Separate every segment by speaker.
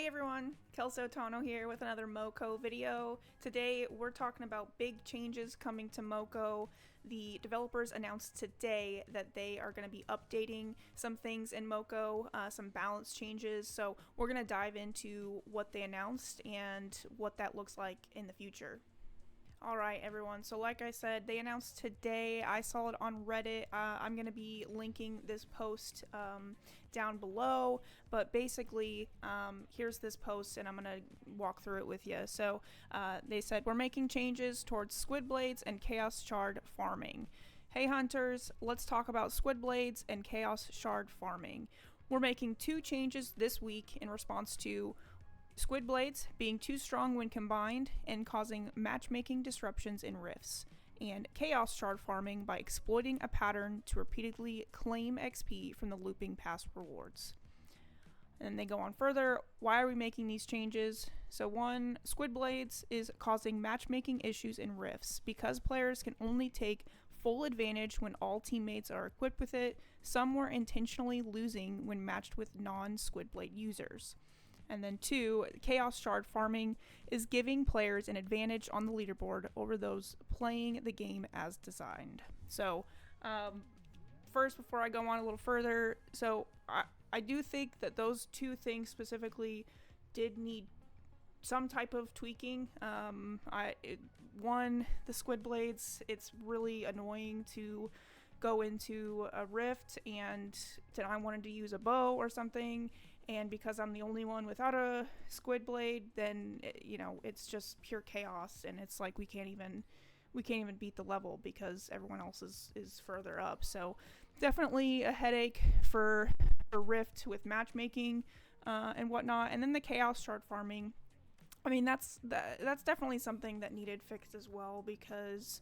Speaker 1: Hey everyone, Kelso Tano here with another MoCo video. Today we're talking about big changes coming to MoCo. The developers announced today that they are going to be updating some things in MoCo, some balance changes. So we're going to dive into what they announced and what that looks like in the future. Alright everyone, so like I said, they announced today, I saw it on Reddit, I'm going to be linking this post down below, but basically, here's this post and I'm going to walk through it with you. So they said, we're making changes towards Squid Blades and Chaos Shard farming. Hey hunters, let's talk about Squid Blades and Chaos Shard farming. We're making two changes this week in response to Squid Blades being too strong when combined and causing matchmaking disruptions in rifts, and Chaos Shard farming by exploiting a pattern to repeatedly claim XP from the looping past rewards. And they go on further, why are we making these changes? So one, Squid Blades is causing matchmaking issues in rifts. Because players can only take full advantage when all teammates are equipped with it, some were intentionally losing when matched with non-Squid Blade users. And then two, Chaos Shard farming is giving players an advantage on the leaderboard over those playing the game as designed. So, first, before I go on a little further, so I do think that those two things specifically did need some type of tweaking. One, the Squid Blades, it's really annoying to go into a rift and I wanted to use a bow or something, and because I'm the only one without a Squid Blade, then it's just pure chaos, and it's like we can't even beat the level because everyone else is further up. So definitely a headache for rift with matchmaking and whatnot. And then the Chaos Shard farming, I mean, that's definitely something that needed fixed as well, because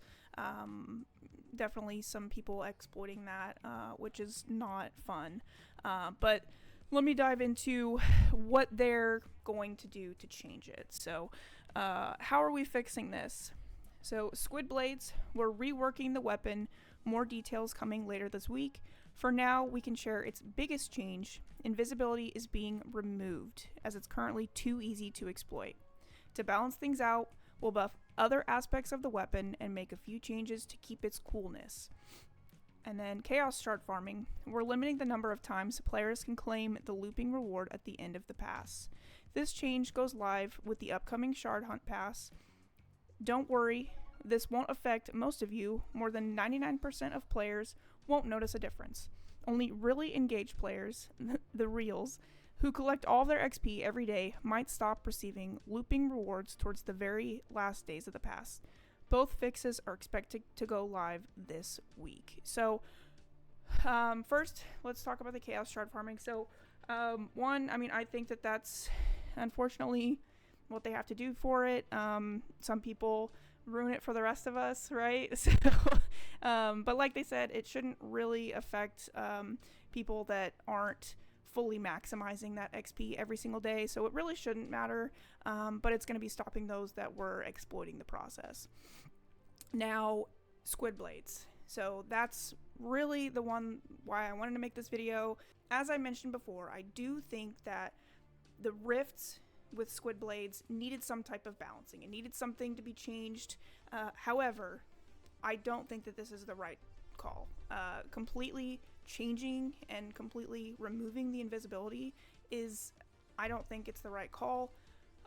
Speaker 1: definitely some people exploiting that, which is not fun. But let me dive into what they're going to do to change it. So how are we fixing this? So Squid Blades, we're reworking the weapon, more details coming later this week. For now, we can share its biggest change. Invisibility is being removed, as it's currently too easy to exploit. To balance things out, we'll buff other aspects of the weapon and make a few changes to keep its coolness. And then Chaos Shard farming, we're limiting the number of times players can claim the looping reward at the end of the pass. This change goes live with the upcoming Shard Hunt Pass. Don't worry, this won't affect most of you. More than 99% of players won't notice a difference. Only really engaged players, the reals, who collect all their XP every day might stop receiving looping rewards towards the very last days of the pass. Both fixes are expected to go live this week. So first, let's talk about the Chaos Shard farming. So one, I mean, I think that that's unfortunately what they have to do for it. Some people ruin it for the rest of us, right? So, but like they said, it shouldn't really affect people that aren't fully maximizing that XP every single day, so it really shouldn't matter, but it's going to be stopping those that were exploiting the process. Now, Squid Blades. So that's really the one why I wanted to make this video. As I mentioned before, I do think that the rifts with Squid Blades needed some type of balancing. It needed something to be changed. However, I don't think that this is the right call. Completely changing and completely removing the invisibility I don't think it's the right call.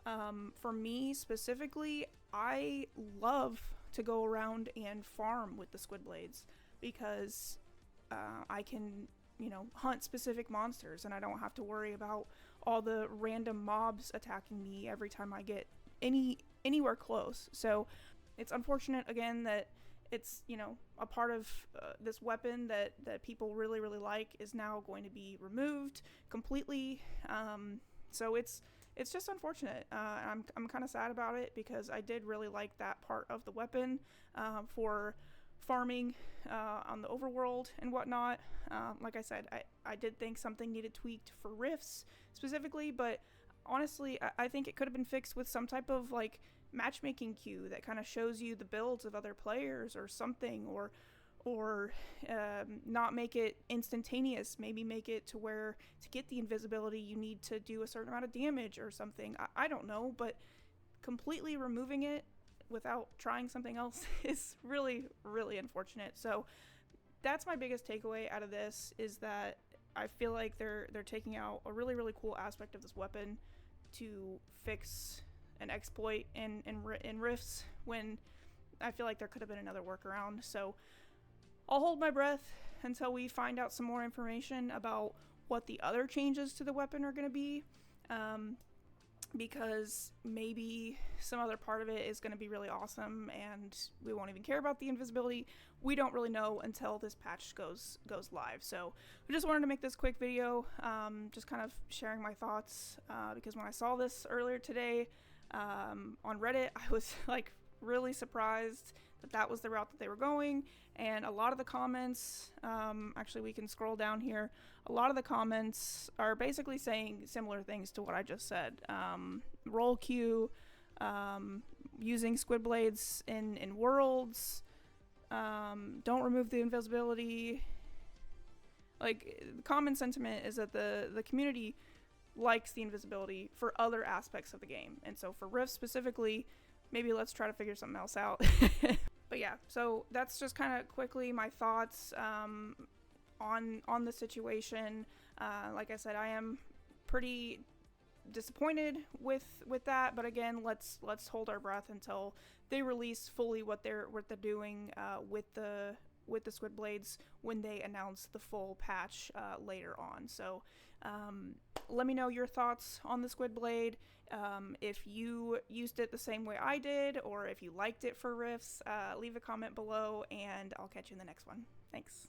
Speaker 1: For me specifically, I love to go around and farm with the Squid Blades because I can hunt specific monsters, and I don't have to worry about all the random mobs attacking me every time I get anywhere close. So it's unfortunate again that it's a part of this weapon that people really like is now going to be removed completely. So it's just unfortunate. I'm kind of sad about it because I did really like that part of the weapon for farming on the overworld and whatnot. Like I said, I did think something needed tweaked for rifts specifically, but honestly, I think it could have been fixed with some type of like matchmaking queue that kind of shows you the builds of other players or something, or or not make it instantaneous. Maybe make it to where to get the invisibility you need to do a certain amount of damage or something. I don't know, but completely removing it without trying something else is really, really unfortunate. So that's my biggest takeaway out of this, is that I feel like they're taking out a really, really cool aspect of this weapon to fix an exploit in Rifts, when I feel like there could have been another workaround. So I'll hold my breath until we find out some more information about what the other changes to the weapon are going to be, because maybe some other part of it is going to be really awesome and we won't even care about the invisibility. We don't really know until this patch goes live. So I just wanted to make this quick video, just kind of sharing my thoughts, because when I saw this earlier today on Reddit, I was like really surprised that was the route that they were going. And a lot of the comments, actually we can scroll down here, a lot of the comments are basically saying similar things to what I just said. Roll queue, using squid blades in worlds, don't remove the invisibility. Like, the common sentiment is that the community likes the invisibility for other aspects of the game, and so for Rift specifically, maybe let's try to figure something else out. But yeah, so that's just kind of quickly my thoughts on the situation. Like I said, I am pretty disappointed with that, but again, let's hold our breath until they release fully what they're doing with the squid blades when they announce the full patch later on. So let me know your thoughts on the squid blade. If you used it the same way I did, or if you liked it for Rifts, leave a comment below, and I'll catch you in the next one. Thanks.